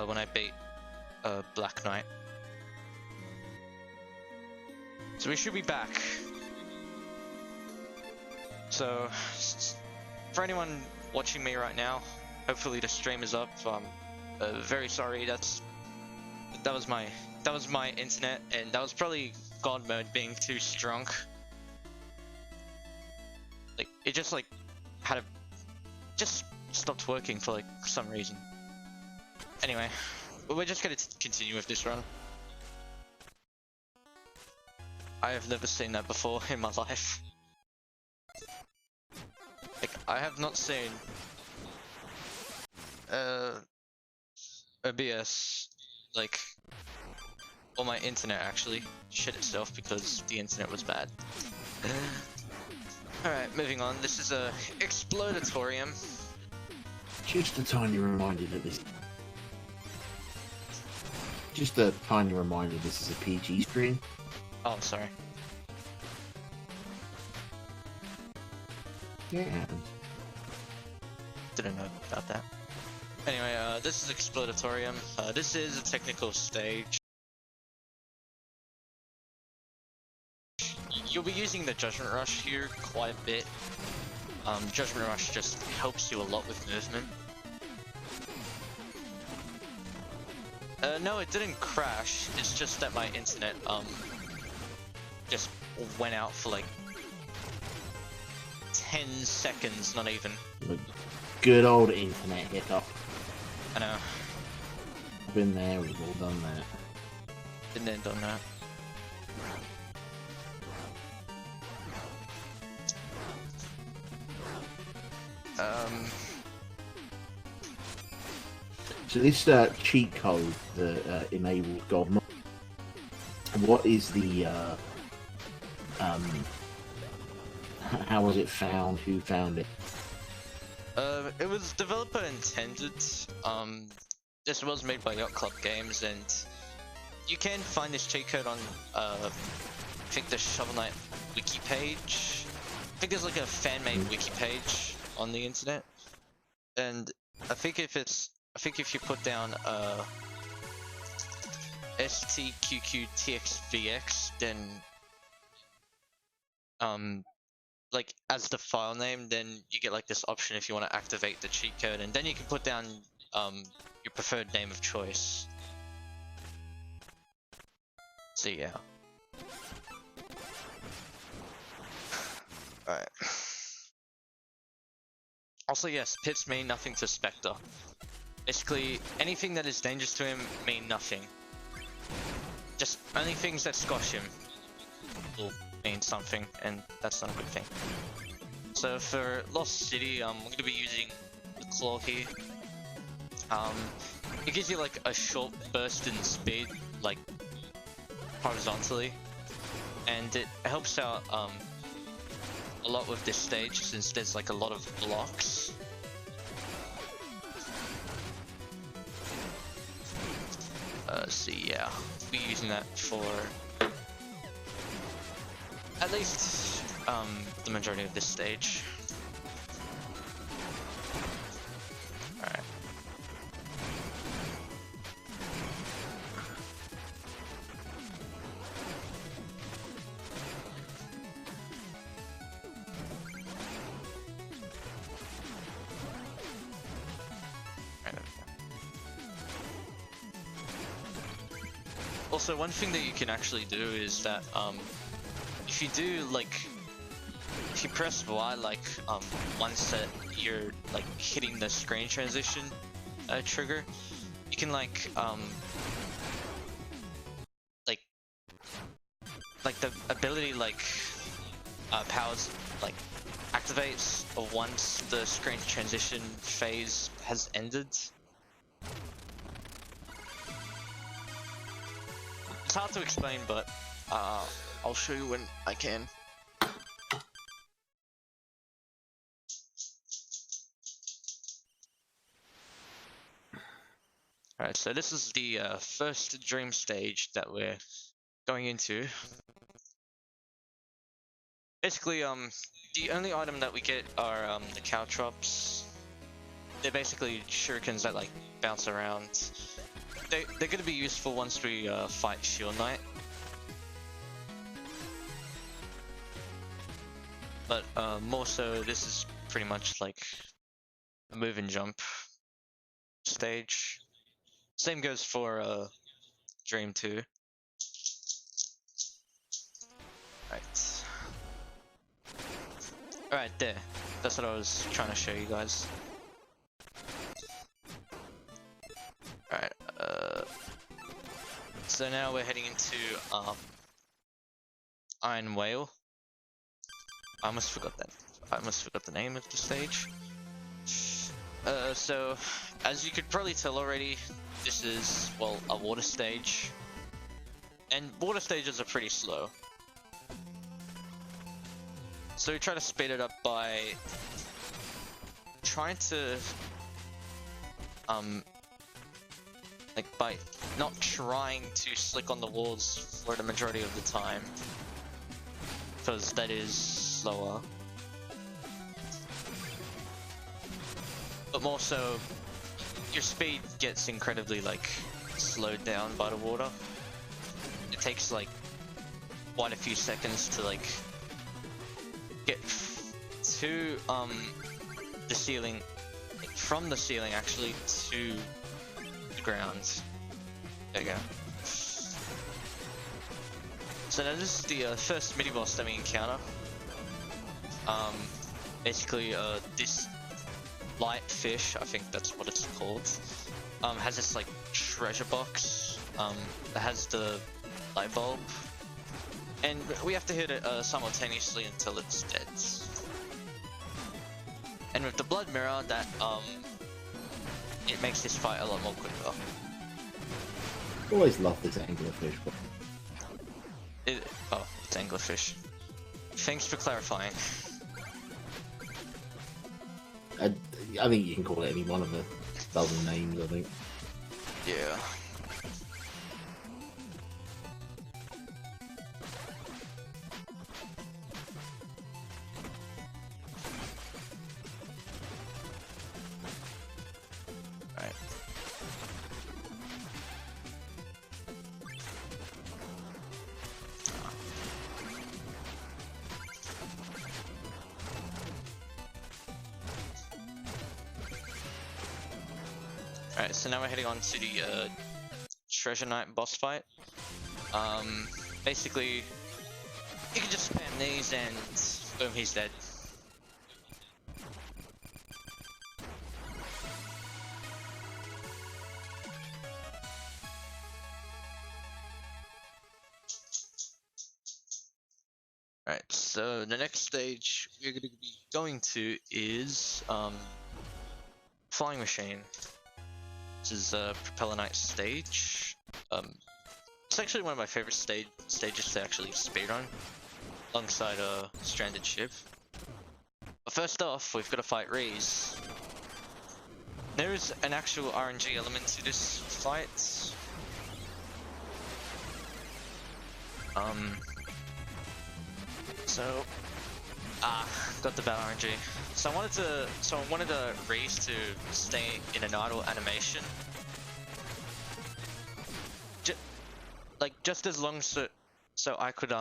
When I beat Black Knight. So we should be back. So for anyone watching me right now, hopefully the stream is up. Very sorry. That was my internet, and that was probably God mode being too strong. Like it just like had a just stopped working for like some reason. Anyway, we're just gonna continue with this run. I have never seen that before in my life. Like, I have not seen OBS, like, or my internet actually shit itself because the internet was bad. Alright, moving on. This is a Exploratorium. Just a tiny reminder that this. Just a tiny reminder, this is a PG stream. Oh, sorry. Yeah, it happens. Didn't know about that. Anyway, this is Exploratorium. This is a technical stage. You'll be using the Judgment Rush here quite a bit. Judgment Rush just helps you a lot with movement. No, it didn't crash. It's just that my internet, just went out for like 10 seconds, not even. Good old internet hiccup. I know. Been there, we've all done that. Been there, done that. So this cheat code that enables God mode, what is the how was it found? Who found it? It was developer intended. This was made by Yacht Club Games, and you can find this cheat code on I think the Shovel Knight wiki page. I think there's like a fan-made wiki page on the internet, and I think if you put down STQQTXVX, then like as the file name, then you get like this option if you want to activate the cheat code, and then you can put down your preferred name of choice. So yeah. Alright. Also yes, pits mean nothing to Specter. Basically, anything that is dangerous to him mean nothing. Just only things that squash him will mean something, and that's not a good thing. So for Lost City, we're going to be using the claw here. It gives you like a short burst in speed, like horizontally, and it helps out a lot with this stage since there's like a lot of blocks. So yeah, we'll be using that for at least the majority of this stage. Alright. Also, one thing that you can actually do is that if you do like, if you press Y like once that you're like hitting the screen transition trigger, you can like the ability like powers like activates once the screen transition phase has ended. hard to explain, but I'll show you when I can. Alright, so this is the first dream stage that we're going into. Basically, the only item that we get are the caltrops. They're basically shurikens that like bounce around. They're gonna be useful once we fight Shield Knight. But more so, this is pretty much like a move and jump stage. Same goes for Dream 2. Right. Alright, there. That's what I was trying to show you guys. Alright, so now we're heading into Iron Whale. I almost forgot the name of the stage. So as you could probably tell already, this is, well, a water stage. And water stages are pretty slow. So we try to speed it up by trying to like by not trying to slick on the walls for the majority of the time, because that is slower. But more so, your speed gets incredibly like slowed down by the water. It takes like quite a few seconds to like get to the ceiling, from the ceiling actually to the ground. There you go. So now this is the first mini boss that we encounter. Basically this light fish, I think that's what it's called, has this like treasure box that has the light bulb, and we have to hit it simultaneously until it's dead. And with the blood mirror, that it makes this fight a lot more quicker. Always love this anglerfish. Oh, it's anglerfish. Thanks for clarifying. I think you can call it any one of the dozen names, I think. Yeah. Alright. Alright, so now we're heading on to the Treasure Knight boss fight. Basically, you can just spam these and boom, he's dead. Alright, so the next stage we're going to be going to is Flying Machine. This is Propeller Knight stage. It's actually one of my favorite stages to actually speedrun, alongside a Stranded Ship. But first off, we've got to fight Reese. There is an actual RNG element to this fight. Got the bad RNG. So I wanted Reese to stay in an idle animation. Just as long so I could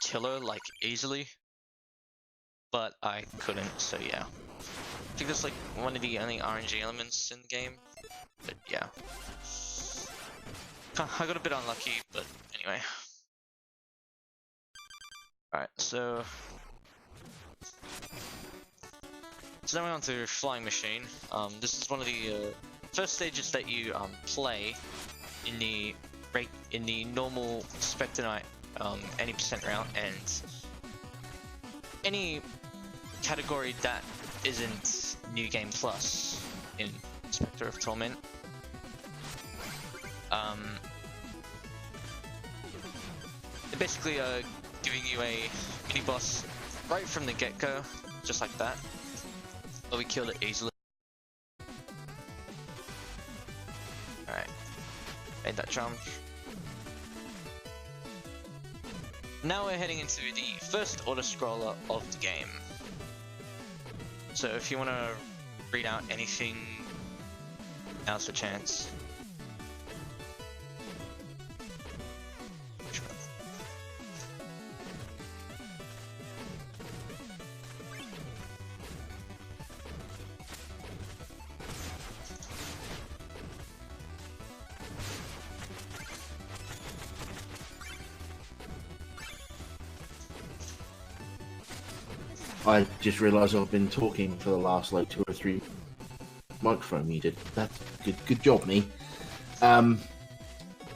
kill her like easily. But I couldn't, so yeah. I think that's like one of the only RNG elements in the game. But yeah. I got a bit unlucky, but anyway. Alright, so now we're on to Flying Machine. This is one of the first stages that you play in the normal Specter Knight any percent round, and any category that isn't New Game Plus in Specter of Torment. They're basically giving you a mini boss right from the get-go, just like that. But we killed it easily. Alright, made that jump. Now we're heading into the first auto-scroller of the game. So if you want to read out anything, now's the chance. I just realised I've been talking for the last like 2 or 3 microphone muted. That's good job, me.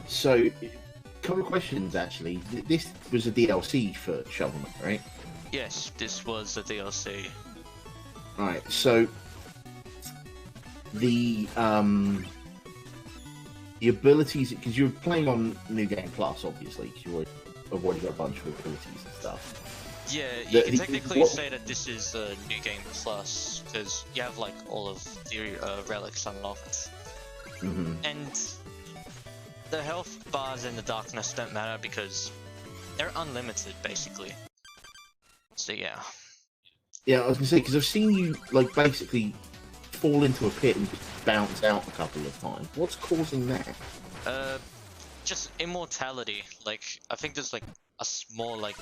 So, a couple of questions actually. This was a DLC for Shovel Knight, right? Yes, this was a DLC. Right. So the abilities, because you're playing on New Game Plus, obviously, because you've already got a bunch of abilities and stuff. Yeah, you can technically say that this is a New Game Plus, because you have like all of the relics unlocked. And the health bars in the darkness don't matter because they're unlimited, basically. So yeah. Yeah, I was gonna say, because I've seen you like basically fall into a pit and bounce out a couple of times. What's causing that? Just immortality. Like, I think there's like a small like,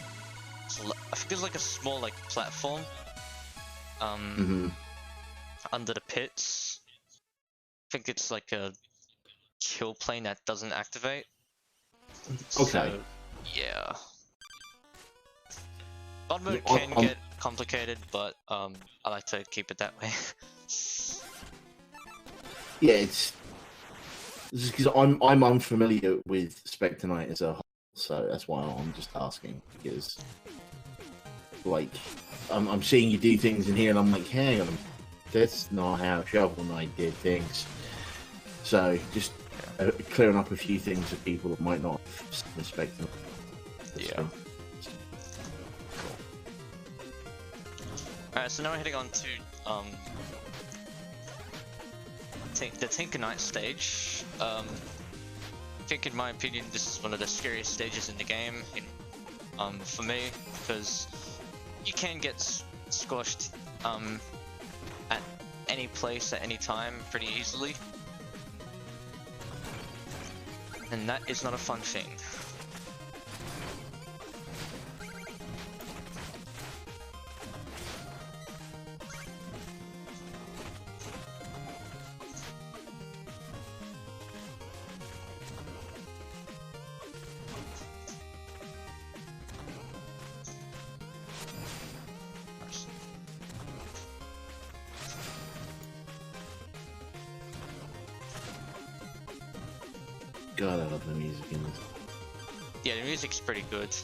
platform under the pits. I think it's like a kill plane that doesn't activate. Okay. So, yeah. God mode can get complicated, but I like to keep it that way. Yeah, it's because I'm unfamiliar with Specter Knight as a whole, so that's why I'm just asking, because like I'm seeing you do things in here and I'm like, hang on, that's not how Shovel Knight did things. So just clearing up a few things for people that might not have Specter Knight. Yeah. Alright, so now we're heading on to the Tinker Knight stage. I think in my opinion this is one of the scariest stages in the game, for me, because you can get squashed at any place at any time pretty easily, and that is not a fun thing. God, I love the music in this. Yeah, the music's pretty good.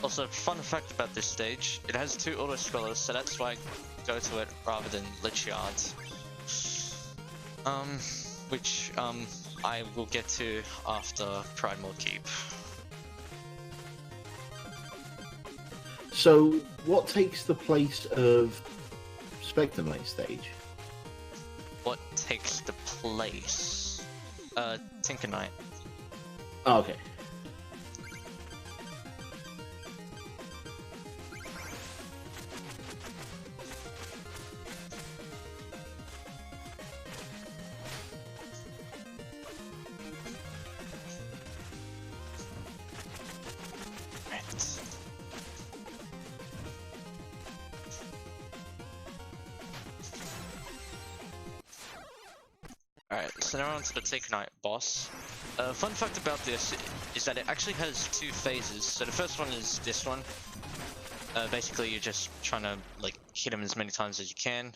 Also, fun fact about this stage, it has 2 auto-scrollers, so that's why I go to it rather than Lichyard. Which I will get to after Pridemore Cape. So, what takes the place of Specter Knight stage? What takes the place? Tinker Knight. Oh, okay. Alright, so now we're on to the Take Night boss. Fun fact about this is that it actually has two phases. So the first one is this one. Basically, you're just trying to like hit him as many times as you can.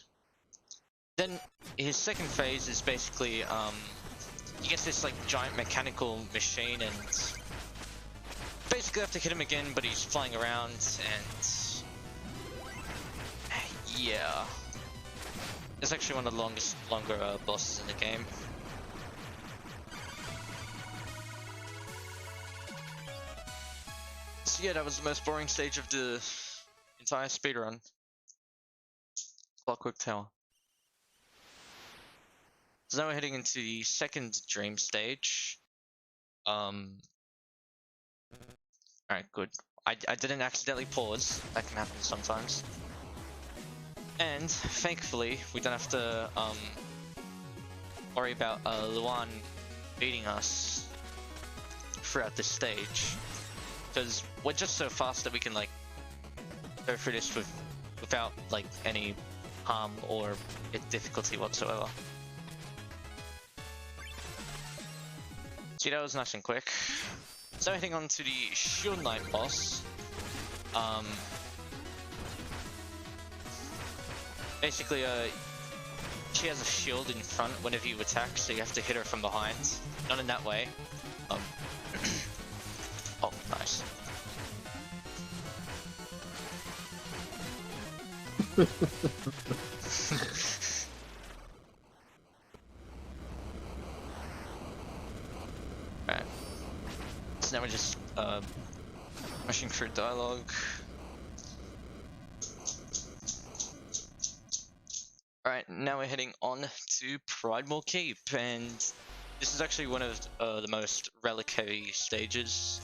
Then his second phase is basically you get this like giant mechanical machine, and basically have to hit him again, but he's flying around, and yeah, it's actually one of the longer bosses in the game. So yeah, that was the most boring stage of the entire speedrun. Clockwork Tower. So now we're heading into the second dream stage. Alright, good. I didn't accidentally pause. That can happen sometimes. And thankfully, we don't have to worry about Luan beating us throughout this stage, because we're just so fast that we can like go through this without like any harm or difficulty whatsoever. See, that was nice and quick. So heading on to the Shield Knight boss. Basically, she has a shield in front whenever you attack, so you have to hit her from behind. Not in that way. Oh, nice. Right. So now we're just rushing through dialogue. Alright, now we're heading on to Pridemore Cape, and this is actually one of the most relic heavy stages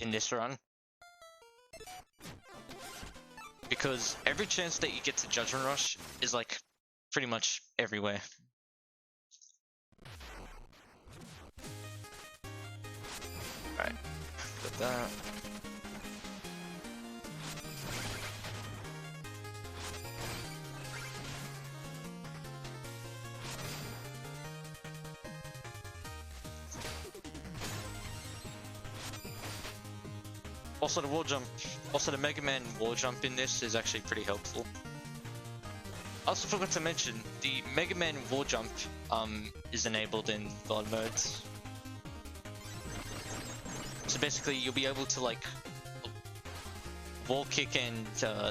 in this run. Because every chance that you get to Judgment Rush is like pretty much everywhere. Alright, got that. Also the wall jump, also the Mega Man wall jump in this is actually pretty helpful. I also forgot to mention, the Mega Man wall jump is enabled in God mode. So basically you'll be able to like wall kick and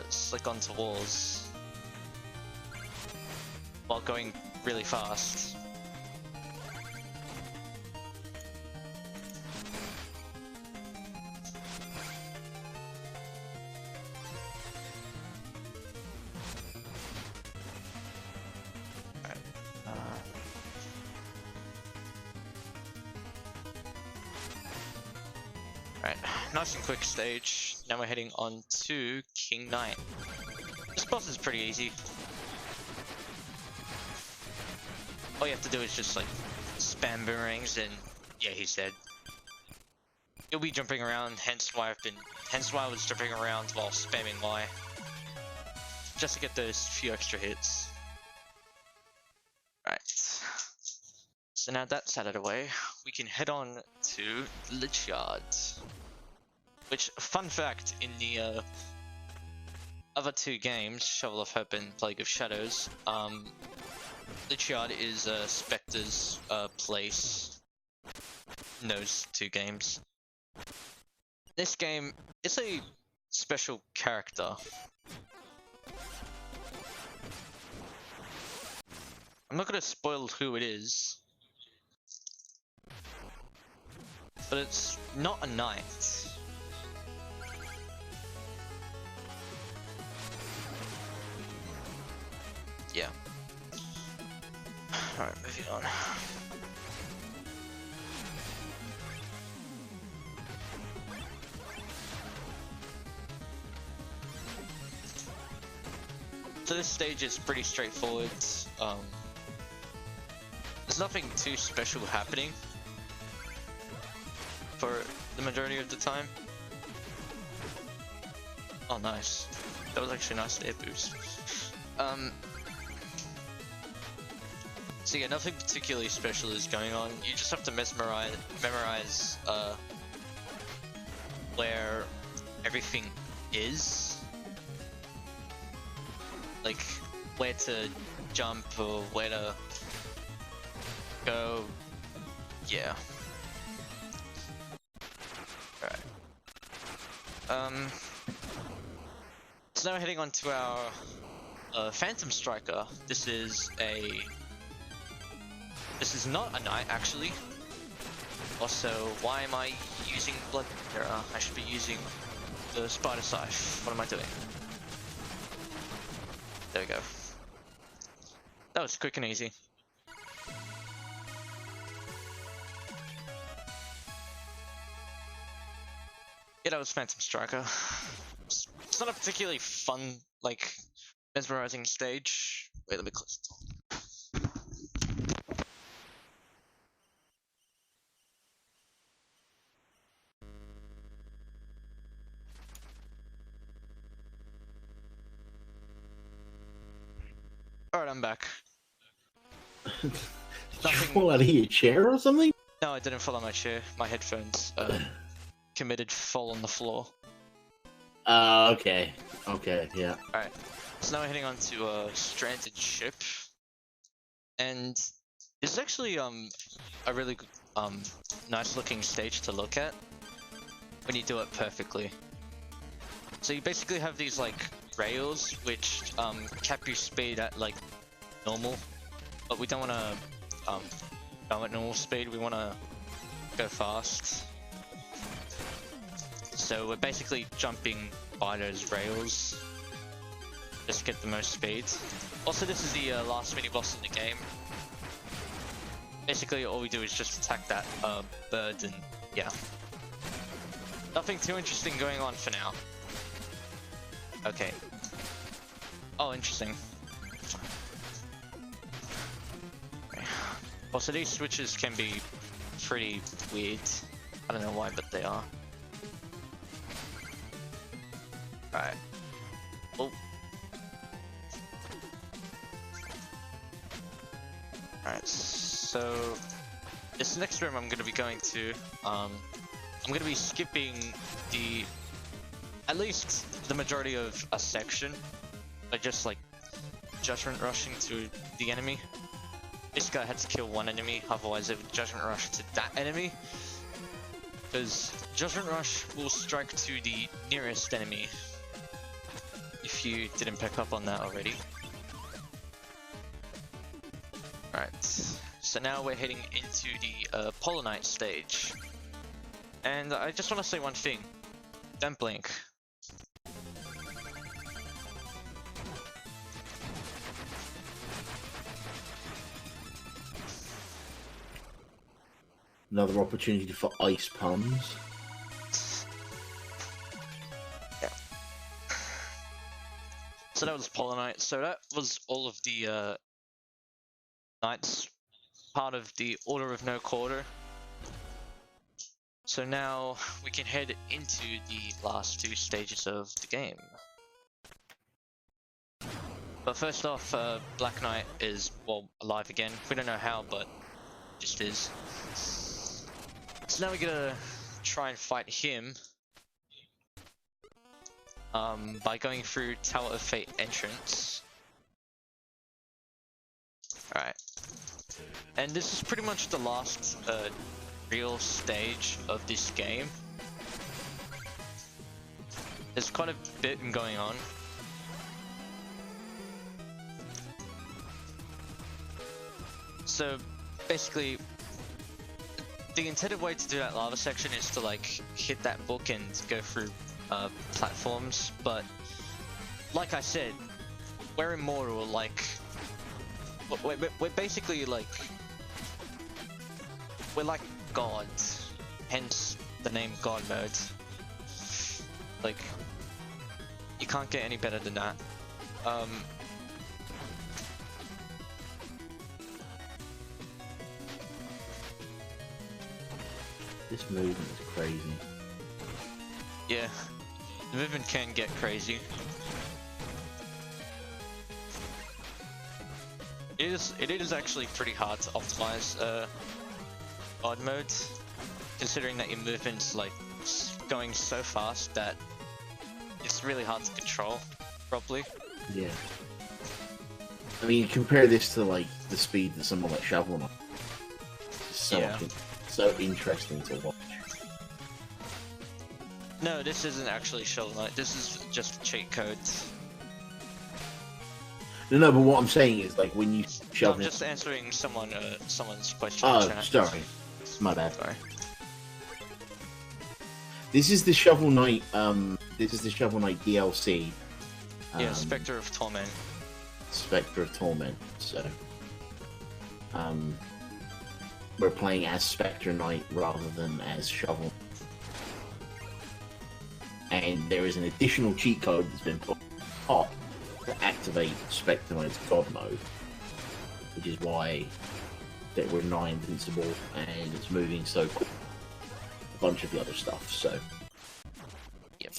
slick onto walls while going really fast. Right, nice and quick stage. Now we're heading on to King Knight. This boss is pretty easy. All you have to do is just like spam boomerangs, and yeah, he's dead. You'll be jumping around, hence why I was jumping around while spamming Y, just to get those few extra hits. Right. So now that's out of the way, we can head on to Lich-Yard. Which, fun fact, in the other two games, Shovel of Hope and Plague of Shadows, Lich-Yard is Specter's place in those two games. This game is a special character. I'm not gonna spoil who it is, but it's not a knight. Yeah. Alright, moving on. So this stage is pretty straightforward. There's nothing too special happening for the majority of the time. Oh, nice. That was actually a nice air boost. So yeah, nothing particularly special is going on. You just have to memorize where everything is, like where to jump or where to go. Yeah. Alright. So now heading on to our Phantom Striker. This is not a knight actually. Also, why am I using Blood Terror? I should be using the Spider Scythe. What am I doing? There we go. That was quick and easy. Yeah, that was Phantom Striker. It's not a particularly fun, like, mesmerizing stage. Wait, let me close the door. Alright, I'm back. Did you fall out of your chair or something? No, I didn't fall on my chair. My headphones committed fall on the floor. Okay. Okay, yeah. Alright, so now we're heading on to a stranded ship. And this is actually a really good, nice looking stage to look at when you do it perfectly. So you basically have these like rails which cap your speed at like normal, but we don't want to go at normal speed, we want to go fast. So we're basically jumping by those rails just to get the most speed. Also, this is the last mini boss in the game. Basically all we do is just attack that bird, and yeah, nothing too interesting going on for now. Okay. Oh, interesting. Okay. Also, these switches can be pretty weird. I don't know why, but they are. Alright. Oh. Alright, so this next room I'm going to be going to, I'm going to be skipping at least the majority of a section by just like judgment rushing to the enemy. Basically I had to kill one enemy, otherwise it would judgment rush to that enemy. Because judgment rush will strike to the nearest enemy, if you didn't pick up on that already. Alright, so now we're heading into the Polar Knight stage. And I just want to say one thing. Don't blink. Another opportunity for ice puns. Yeah. So that was Polar Knight. So that was all of the knights, part of the Order of No Quarter. So now we can head into the last two stages of the game. But first off, Black Knight is, well, alive again. We don't know how, but just is. So now we're gonna try and fight him by going through Tower of Fate entrance. Alright. And this is pretty much the last real stage of this game. There's quite a bit going on. So basically, the intended way to do that lava section is to like hit that book and go through platforms, but like I said, we're immortal. Like we're basically like, we're like gods, hence the name God Mode. Like, you can't get any better than that. This movement is crazy. Yeah, the movement can get crazy. it is actually pretty hard to optimize odd mode, considering that your movement's like going so fast that it's really hard to control properly. Yeah. I mean, compare this to like the speed that someone like Shovel Knight. So interesting to watch. No, this isn't actually Shovel Knight. This is just cheat codes. No, but what I'm saying is, like, when you No, I'm just answering someone's question. Oh, in chat. sorry. My bad. Sorry. This is the Shovel Knight, DLC. Yeah, Specter of Torment. Specter of Torment, so... we're playing as Specter Knight rather than as Shovel. And there is an additional cheat code that's been put on to activate Specter Knight's God mode, which is why that we're nigh invincible and it's moving so quick. A bunch of the other stuff, so... Yep.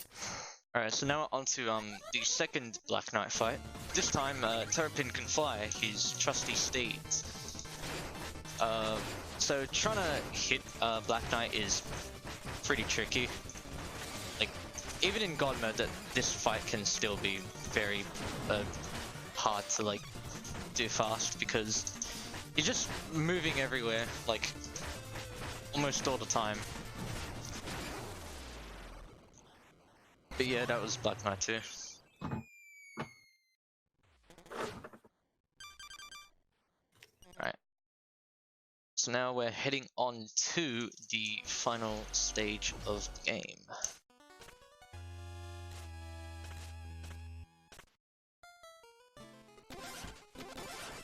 Alright, so now on to the second Black Knight fight. This time, Terrapin can fly, his trusty steed. So trying to hit Black Knight is pretty tricky. Like, even in God mode, this fight can still be very hard to like do fast because he's just moving everywhere, like almost all the time. But yeah, that was Black Knight 2. Alright. So now we're heading on to the final stage of the game.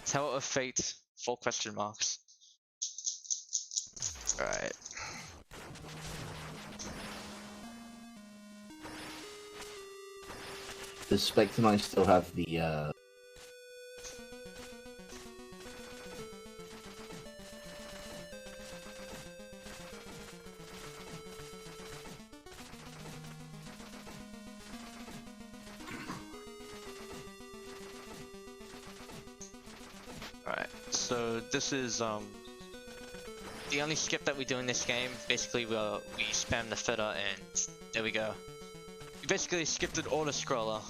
Tower of Fate, 4 question marks. Alright. Does Specter Knight still have the, Alright, so this is the only skip that we do in this game. Basically we spam the footer and there we go. We basically skipped an auto-scroller,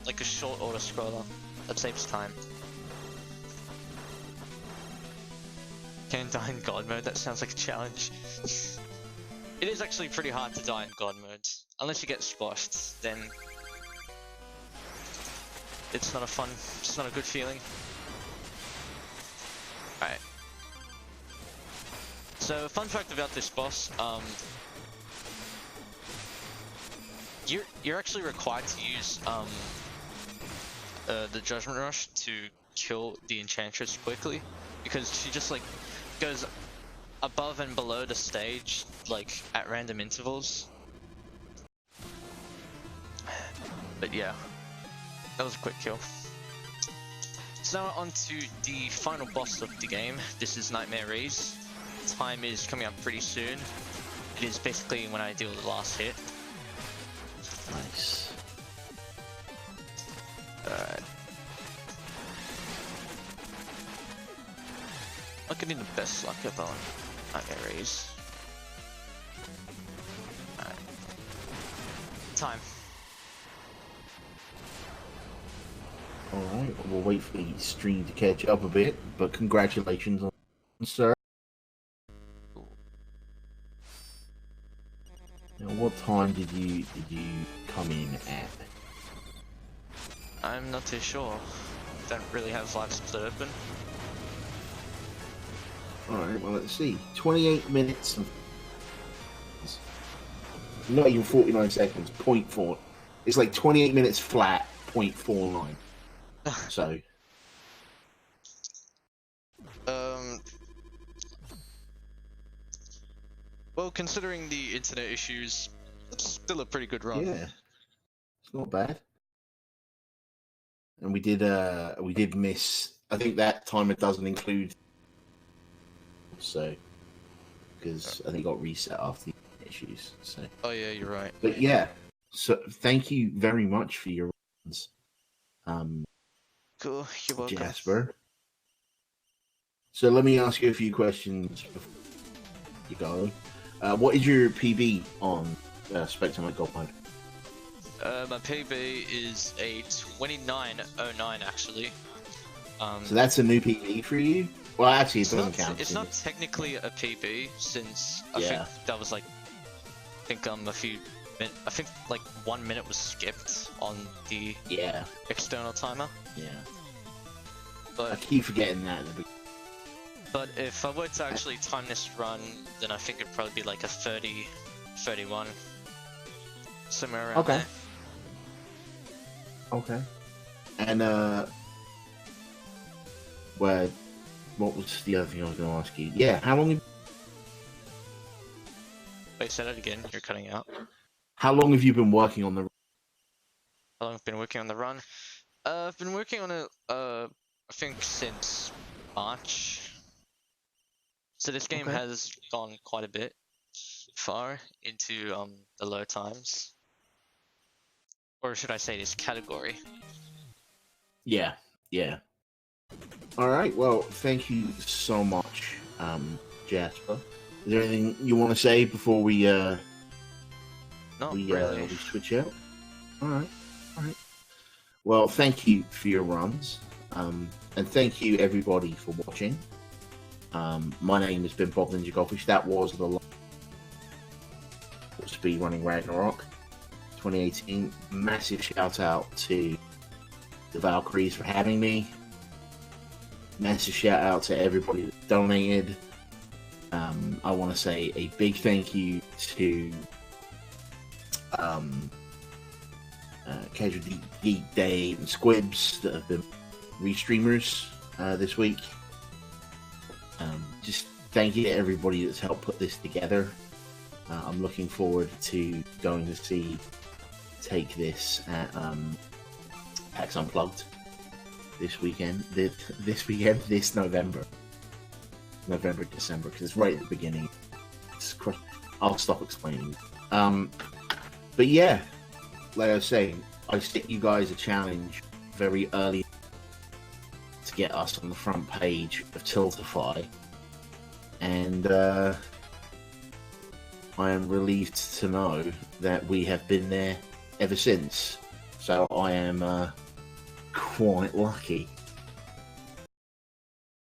like a short auto-scroller, that saves time. Can die in God mode, that sounds like a challenge. It is actually pretty hard to die in God mode, unless you get squashed, then it's not a good feeling. Alright. So, fun fact about this boss, you're actually required to use the Judgment Rush to kill the Enchantress quickly, because she just like goes above and below the stage like at random intervals. But yeah, that was a quick kill. So now on to the final boss of the game. This is Nightmare Reese. Time is coming up pretty soon. It is basically when I deal the last hit. Nice. Alright. Not getting the best luck ever on Nightmare Reese. Alright. Time. Alright, we'll wait for the stream to catch up a bit, but congratulations on sir. Now, what time did you come in at? I'm not too sure. Don't really have live split open. Alright, well let's see. 28 minutes and... not even 49 seconds, 0.4. It's like 28 minutes flat, 0.49. So... Well, considering the internet issues, it's still a pretty good run. yeah, it's not bad. And we did miss... I think that timer doesn't include... so... because I think it got reset after the issues, so... Oh yeah, you're right. But yeah, so thank you very much for your runs. Cool, you're welcome. Jasper. So let me ask you a few questions before you go. What is your PB on Specter God mode? My PB is a 2909 actually. So that's a new PB for you? Well, actually, it doesn't count. It's not technically a PB since I think that was like, I think like 1 minute was skipped on the external timer. Yeah. But I keep forgetting that. But if I were to actually time this run, then I think it'd probably be like a 30, 31, somewhere around there. Okay. And what was the other thing I was going to ask you? Yeah, how long? Wait, say that again. You're cutting out. How long have you been working on the? How long have I been working on the run? I've been working on it. I think since March. So this game has gone quite a bit far into the low times, or should I say this category? Yeah. All right. Well, thank you so much, Jasper. Is there anything you want to say before we we switch out? All right. Well, thank you for your runs, and thank you everybody for watching. My name has been Bob Ninja Goldfish. That was the Speedrunning Ragnarok 2018. Massive shout out to the Valkyries for having me. Massive shout out to everybody that donated. I want to say a big thank you to Casual Geek Dave and Squibs that have been restreamers this week. Just thank you to everybody that's helped put this together. I'm looking forward to going to take this at PAX Unplugged this weekend. This November, December, because it's right at the beginning. I'll stop explaining. But yeah, like I was saying, I set you guys a challenge very early to get us on the front page of Tiltify, and I am relieved to know that we have been there ever since. So I am quite lucky.